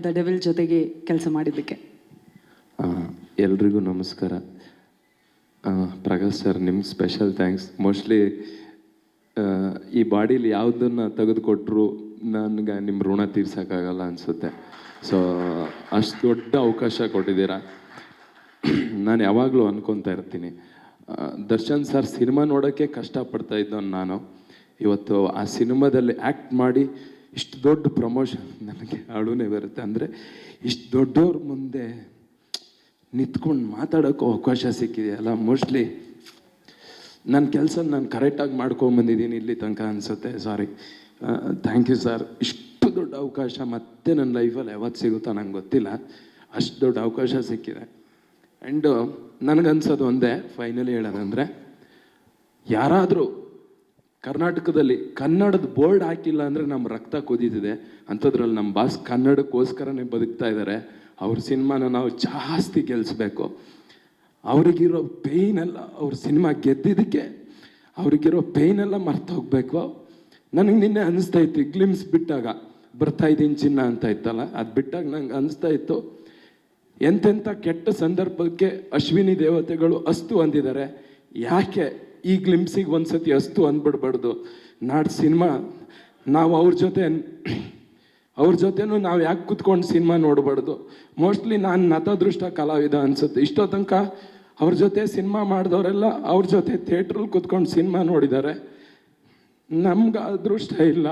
The devil ಜೊತೆಗೆ ಕೆಲಸ ಮಾಡಿದ್ದಕ್ಕೆ. ಎಲ್ರಿಗೂ ನಮಸ್ಕಾರ. ಪ್ರಕಾಶ್ ಸರ್, ನಿಮ್ಗೆ ಸ್ಪೆಷಲ್ ಥ್ಯಾಂಕ್ಸ್. ಮೋಸ್ಟ್ಲಿ ಈ ಬಾಡೀಲಿ ಯಾವುದನ್ನು ತೆಗೆದುಕೊಟ್ರು ನನಗೆ ನಿಮ್ಮ ಋಣ ತೀರ್ಸೋಕ್ಕಾಗಲ್ಲ ಅನಿಸುತ್ತೆ. ಸೊ ಅಷ್ಟು ದೊಡ್ಡ ಅವಕಾಶ ಕೊಟ್ಟಿದ್ದೀರಾ. ನಾನು ಯಾವಾಗಲೂ ಅನ್ಕೊತಾ ಇರ್ತೀನಿ, ದರ್ಶನ್ ಸರ್ ಸಿನಿಮಾ ನೋಡೋಕ್ಕೆ ಕಷ್ಟಪಡ್ತಾ ಇದ್ದವನು ನಾನು. ಇವತ್ತು ಆ ಸಿನಿಮಾದಲ್ಲಿ ಆ್ಯಕ್ಟ್ ಮಾಡಿ ಇಷ್ಟು ದೊಡ್ಡ ಪ್ರಮೋಷನ್, ನನಗೆ ಅಳುನೇ ಬರುತ್ತೆ. ಅಂದರೆ ಇಷ್ಟು ದೊಡ್ಡವ್ರ ಮುಂದೆ ನಿಂತ್ಕೊಂಡು ಮಾತಾಡೋಕ್ಕೂ ಅವಕಾಶ ಸಿಕ್ಕಿದೆಯಲ್ಲ, ಮೋಸ್ಟ್ಲಿ ನನ್ನ ಕೆಲಸ ನಾನು ಕರೆಕ್ಟಾಗಿ ಮಾಡ್ಕೊಂಬಂದಿದ್ದೀನಿ ಇಲ್ಲಿ ತನಕ ಅನಿಸುತ್ತೆ. ಸಾರಿ, ಥ್ಯಾಂಕ್ ಯು ಸರ್. ಇಷ್ಟು ದೊಡ್ಡ ಅವಕಾಶ ಮತ್ತೆ ನನ್ನ ಲೈಫಲ್ಲಿ ಯಾವತ್ತು ಸಿಗುತ್ತೋ ನಂಗೆ ಗೊತ್ತಿಲ್ಲ. ಅಷ್ಟು ದೊಡ್ಡ ಅವಕಾಶ ಸಿಕ್ಕಿದೆ. ಆ್ಯಂಡ್ ನನಗನ್ಸೋದು ಒಂದೇ, ಫೈನಲಿ ಹೇಳೋದಂದರೆ, ಯಾರಾದರೂ ಕರ್ನಾಟಕದಲ್ಲಿ ಕನ್ನಡದ ಬೋರ್ಡ್ ಹಾಕಿಲ್ಲ ಅಂದರೆ ನಮ್ಮ ರಕ್ತ ಕುದೀತಿದೆ. ಅಂಥದ್ರಲ್ಲಿ ನಮ್ಮ ಬಾಸ್ ಕನ್ನಡಕ್ಕೋಸ್ಕರನೇ ಬದುಕ್ತಾ ಇದ್ದಾರೆ. ಅವ್ರ ಸಿನಿಮಾನ ನಾವು ಜಾಸ್ತಿ ಗೆಲ್ಲಿಸ್ಬೇಕು. ಅವ್ರಿಗಿರೋ ಪೇಯ್ನೆಲ್ಲ, ಅವ್ರ ಸಿನಿಮಾ ಗೆದ್ದಿದ್ದಕ್ಕೆ ಅವ್ರಿಗಿರೋ ಪೇಯ್ನೆಲ್ಲ ಮರ್ತು ಹೋಗ್ಬೇಕು. ನನಗೆ ನಿನ್ನೆ ಅನ್ನಿಸ್ತಾ ಇತ್ತು, ಗ್ಲಿಮ್ಸ್ ಬಿಟ್ಟಾಗ ಬರ್ತಾಯಿದ್ದೀನಿ ಚಿನ್ನ ಅಂತ ಇತ್ತಲ್ಲ, ಅದು ಬಿಟ್ಟಾಗ ನಂಗೆ ಅನ್ನಿಸ್ತಾ ಇತ್ತು, ಎಂತೆಂಥ ಕೆಟ್ಟ ಸಂದರ್ಭಕ್ಕೆ ಅಶ್ವಿನಿ ದೇವತೆಗಳು ಅಸ್ತು ಅಂದಿದ್ದಾರೆ. ಯಾಕೆ ಈ ಗ್ಲಿಮ್ಸಿಗೆ ಒಂದ್ಸತಿ ಅಸ್ತು ಅಂದ್ಬಿಡ್ಬಾರ್ದು? ನಾಡು ಸಿನಿಮಾ ನಾವು ಅವ್ರ ಜೊತೆನೂ ನಾವು ಯಾಕೆ ಕೂತ್ಕೊಂಡು ಸಿನಿಮಾ ನೋಡಬಾರ್ದು? ಮೋಸ್ಟ್ಲಿ ನಾನು ನತದೃಷ್ಟ ಕಲಾವಿದ ಅನಿಸುತ್ತೆ. ಇಷ್ಟೋ ತನಕ ಅವ್ರ ಜೊತೆ ಸಿನಿಮಾ ಮಾಡಿದವರೆಲ್ಲ ಅವ್ರ ಜೊತೆ ಥಿಯೇಟ್ರಲ್ಲಿ ಕೂತ್ಕೊಂಡು ಸಿನಿಮಾ ನೋಡಿದ್ದಾರೆ. ನಮ್ಗೆ ಅದೃಷ್ಟ ಇಲ್ಲ.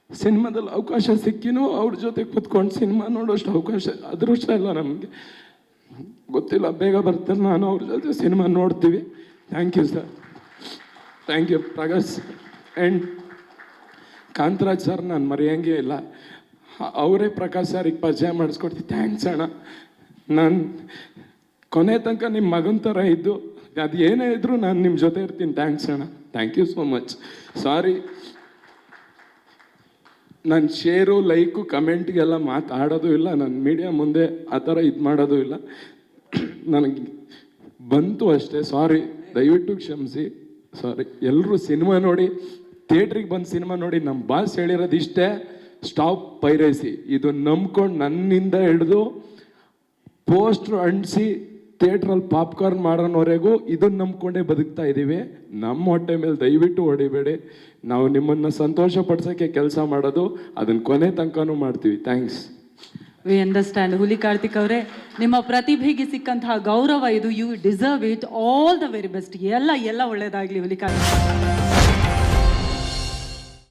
ಸಿನಿಮಾದಲ್ಲಿ ಅವಕಾಶ ಸಿಕ್ಕಿನೂ ಅವ್ರ ಜೊತೆ ಕೂತ್ಕೊಂಡು ಸಿನಿಮಾ ನೋಡೋಷ್ಟು ಅದೃಷ್ಟ ಇಲ್ಲ ನಮಗೆ. ಗೊತ್ತಿಲ್ಲ, ಬೇಗ ಬರ್ತಾರೆ, ನಾನು ಅವ್ರ ಜೊತೆ ಸಿನಿಮಾ ನೋಡ್ತೀವಿ. Thank you sir, thank you Prakash. And Kantaraj sir ನಾನು ಮರೆಯೋಂಗೇ ಇಲ್ಲ. ಅವರೇ ಪ್ರಕಾಶ್ ಸರಿಗೆ ಪರಿಚಯ ಮಾಡಿಸ್ಕೊಡ್ತೀವಿ. ಥ್ಯಾಂಕ್ಸ್ ಅಣ್ಣ. ನಾನು ಕೊನೆ ತನಕ ನಿಮ್ಮ ಮಗನ ಥರ ಇದ್ದು, ಅದು ಏನೇ ಇದ್ದರೂ ನಾನು ನಿಮ್ಮ ಜೊತೆ ಇರ್ತೀನಿ. ಥ್ಯಾಂಕ್ಸ್ ಅಣ್ಣ, ಥ್ಯಾಂಕ್ ಯು ಸೋ ಮಚ್. ಸಾರಿ, ನಾನು ಶೇರು, ಲೈಕು, ಕಮೆಂಟ್ಗೆಲ್ಲ ಮಾತಾಡೋದು ಇಲ್ಲ. ನಾನು ಮೀಡಿಯಾ ಮುಂದೆ ಆ ಥರ ಇದು ಮಾಡೋದು ಇಲ್ಲ. ನನಗೆ ಬಂತು ಅಷ್ಟೇ. ಸಾರಿ, ದಯವಿಟ್ಟು ಕ್ಷಮಿಸಿ. ಸಾರಿ. ಎಲ್ಲರೂ ಸಿನಿಮಾ ನೋಡಿ, ಥಿಯೇಟ್ರಿಗೆ ಬಂದು ಸಿನಿಮಾ ನೋಡಿ. ನಮ್ಮ ಬಾಸ್ ಹೇಳಿರೋದು ಇಷ್ಟೇ, ಸ್ಟಾಪ್ ಪೈರಸಿ. ಇದು ನಂಬ್ಕೊಂಡು ನನ್ನಿಂದ ಹಿಡಿದು ಪೋಸ್ಟ್ರು ಅಂಟಿಸಿ ಥಿಯೇಟ್ರಲ್ಲಿ ಪಾಪ್ಕಾರ್ನ್ ಮಾಡೋನವರೆಗೂ ಇದನ್ನು ನಂಬ್ಕೊಂಡೇ ಬದುಕ್ತಾ ಇದ್ದೀವಿ. ನಮ್ಮ ಹೊಟ್ಟೆ ಮೇಲೆ ದಯವಿಟ್ಟು ಹೊಡಿಬೇಡಿ. ನಾವು ನಿಮ್ಮನ್ನು ಸಂತೋಷ ಪಡಿಸೋಕ್ಕೆ ಕೆಲಸ ಮಾಡೋದು, ಅದನ್ನು ಕೊನೆ ತನಕನೂ ಮಾಡ್ತೀವಿ. Thanks. We understand. Huli Karthik ಅವರೇ, ನಿಮ್ಮ ಪ್ರತಿಭೆಗೆ ಸಿಕ್ಕಂತಹ ಗೌರವ ಇದು. You deserve it. All the very best. ಎಲ್ಲ ಒಳ್ಳೇದಾಗಲಿ ಹುಲಿ ಕಾರ್ತಿಕ್.